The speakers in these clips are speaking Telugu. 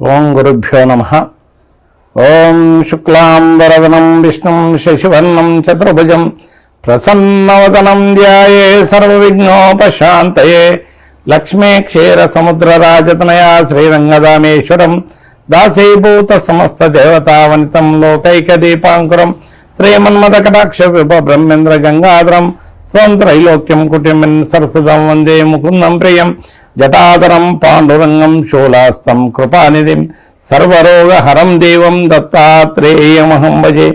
ఓం గురుభ్యో నమః. ఓం శుక్లాంబరదనం విష్ణుం శశివర్ణం చతుర్భుజం ప్రసన్నవదనం ధ్యాయే సర్వవిఘ్నోపశాంతయే. లక్ష్మీ క్షీర సముద్రరాజతనయా శ్రీరంగదామేశ్వరం దాసీభూత సమస్త దేవతావనితం లోకైకదీపాంకురం శ్రీమన్మదకటాక్ష విభ బ్రహ్మేంద్ర గంగాధరం త్వం త్రైలోక్యం కుటుంబం సరస్వతం వందే ముకుందం ప్రియం జటాధరం పాండురంగం శూలాస్తం కృపానిధిం సర్వరోగహరం దేవం దత్తాత్రేయమహం భజే.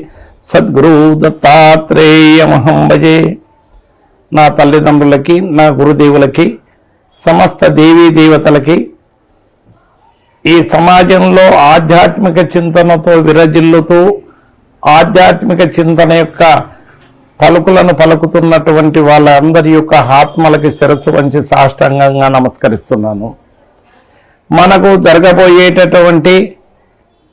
సద్గురు దత్తాత్రేయమహం భజే. నా తల్లిదండ్రులకి, నా గురుదేవులకి, సమస్త దేవీ దేవతలకి, ఈ సమాజంలో ఆధ్యాత్మిక చింతనతో విరజిల్లుతూ ఆధ్యాత్మిక చింతన యొక్క పలుకులను పలుకుతున్నటువంటి వాళ్ళందరి యొక్క ఆత్మలకి శిరస్సు వంచి సాష్టాంగంగా నమస్కరిస్తున్నాను. మనకు జరగబోయేటటువంటి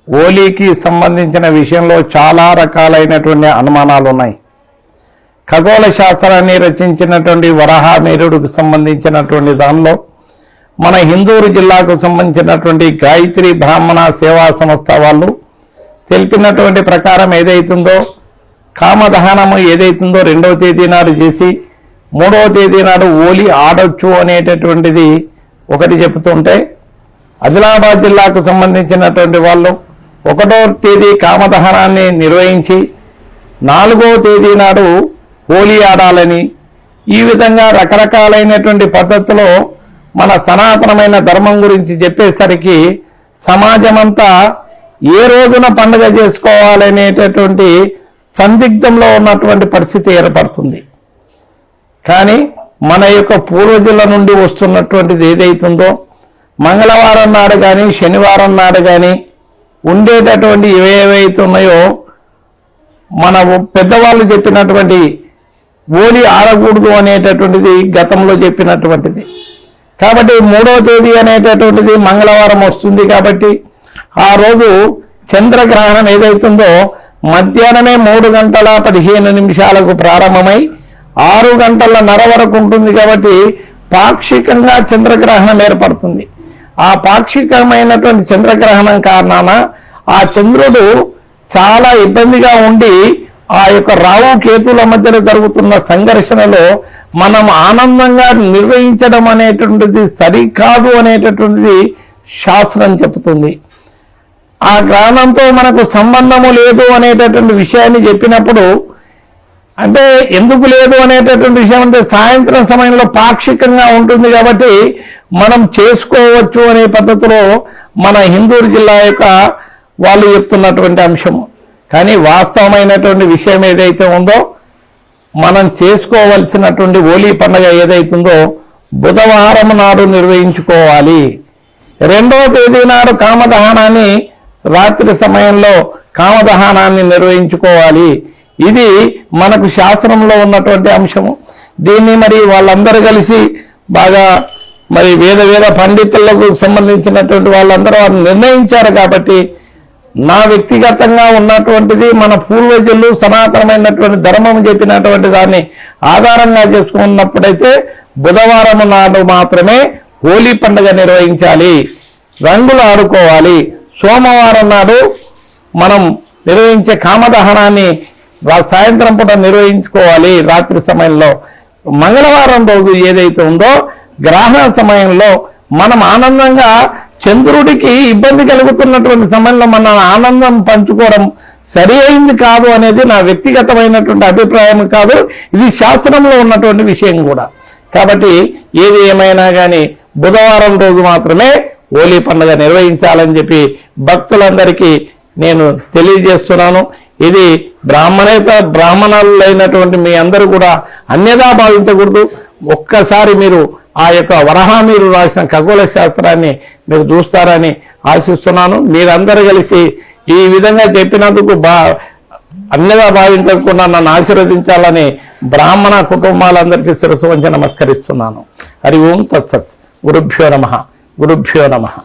హోలీకి సంబంధించిన విషయంలో చాలా రకాలైనటువంటి అనుమానాలు ఉన్నాయి. ఖగోళ శాస్త్రాన్ని రచించినటువంటి వరాహమిహిరుడికి సంబంధించినటువంటి దానిలో మన హిందూరు జిల్లాకు సంబంధించినటువంటి గాయత్రి బ్రాహ్మణ సేవా సంస్థ వాళ్ళు తెలిపినటువంటి ప్రకారం ఏదైతుందో కామదహనము ఏదైతుందో 2వ తేదీ నాడు చేసి 3వ తేదీ నాడు హోలీ ఆడొచ్చు అనేటటువంటిది ఒకటి చెబుతుంటే, ఆదిలాబాద్ జిల్లాకు సంబంధించినటువంటి వాళ్ళు 1వ తేదీ కామదహనాన్ని నిర్వహించి 4వ తేదీ నాడు హోలీ ఆడాలని, ఈ విధంగా రకరకాలైనటువంటి పద్ధతిలో మన సనాతనమైన ధర్మం గురించి చెప్పేసరికి సమాజమంతా ఏ రోజున పండుగ చేసుకోవాలనేటటువంటి సందిగ్ధంలో ఉన్నటువంటి పరిస్థితి ఏర్పడుతుంది. కానీ మన యొక్క పూర్వజుల నుండి వస్తున్నటువంటిది ఏదైతుందో మంగళవారం నాడు కానీ శనివారం నాడు కానీ ఉండేటటువంటి ఏవైతే ఉన్నాయో మన పెద్దవాళ్ళు చెప్పినటువంటి హోలీ ఆడకూడదు అనేటటువంటిది గతంలో చెప్పినటువంటిది. కాబట్టి 3వ తేదీ అనేటటువంటిది మంగళవారం వస్తుంది. కాబట్టి ఆ రోజు చంద్రగ్రహణం ఏదైతుందో మధ్యాహ్నమే 3:15 ప్రారంభమై 6:30 వరకు ఉంటుంది. కాబట్టి పాక్షికంగా చంద్రగ్రహణం ఏర్పడుతుంది. ఆ పాక్షికమైనటువంటి చంద్రగ్రహణం కారణాన ఆ చంద్రుడు చాలా ఇబ్బందిగా ఉండి ఆ యొక్క రావు కేతుల మధ్యలో జరుగుతున్న సంఘర్షణలో మనం ఆనందంగా నిర్వహించడం అనేటువంటిది సరికాదు అనేటటువంటిది శాస్త్రం చెబుతుంది. ఆ గ్రహణంతో మనకు సంబంధము లేదు అనేటటువంటి విషయాన్ని చెప్పినప్పుడు, అంటే ఎందుకు లేదు అనేటటువంటి విషయం అంటే సాయంత్రం సమయంలో పాక్షికంగా ఉంటుంది కాబట్టి మనం చేసుకోవచ్చు అనే పద్ధతిలో మన హిందూరు జిల్లా యొక్క వాళ్ళు చెప్తున్నటువంటి అంశము. కానీ వాస్తవమైనటువంటి విషయం ఏదైతే ఉందో మనం చేసుకోవలసినటువంటి హోలీ పండుగ ఏదైతుందో బుధవారం నాడు నిర్వహించుకోవాలి. 2వ తేదీ నాడు కామదహనాన్ని రాత్రి సమయంలో కామదహనాన్ని నిర్వహించుకోవాలి. ఇది మనకు శాస్త్రంలో ఉన్నటువంటి అంశము. దీన్ని మరి వాళ్ళందరూ కలిసి బాగా మరి వేద పండితులకు సంబంధించినటువంటి వాళ్ళందరూ వారు నిర్ణయించారు. కాబట్టి నా వ్యక్తిగతంగా ఉన్నటువంటిది మన పూర్వజులు సనాతనమైనటువంటి ధర్మం చెప్పినటువంటి దాన్ని ఆధారంగా చేసుకున్నప్పుడైతే బుధవారం నాడు మాత్రమే హోలీ పండుగ నిర్వహించాలి, రంగులు ఆడుకోవాలి. సోమవారం నాడు మనం నిర్వహించే కామదహనాన్ని సాయంత్రం పూట నిర్వహించుకోవాలి రాత్రి సమయంలో. మంగళవారం రోజు ఏదైతే ఉందో గ్రహణ సమయంలో మనం ఆనందంగా చంద్రుడికి ఇబ్బంది కలుగుతున్నటువంటి సమయంలో మన ఆనందం పంచుకోవడం సరి అయింది కాదు అనేది నా వ్యక్తిగతమైనటువంటి అభిప్రాయం కాదు, ఇది శాస్త్రంలో ఉన్నటువంటి విషయం కూడా. కాబట్టి ఏది ఏమైనా కానీ బుధవారం రోజు మాత్రమే హోలీ పండుగ నిర్వహించాలని చెప్పి భక్తులందరికీ నేను తెలియజేస్తున్నాను. ఇది బ్రాహ్మణులైనటువంటి మీ అందరూ కూడా అన్యదా భావించకూడదు. ఒక్కసారి మీరు ఆ యొక్క వరాహమిహిరుడు రాసిన ఖగోళ శాస్త్రాన్ని మీరు చూస్తారని ఆశిస్తున్నాను. మీరందరూ కలిసి ఈ విధంగా చెప్పినందుకు అన్యదా భావించకుండా నన్ను ఆశీర్వదించాలని బ్రాహ్మణ కుటుంబాలందరికీ శిరస్సు వంచి నమస్కరిస్తున్నాను. హరి ఓం తత్సత్. గురుభ్యో నమః. గురుభ్యో నమః.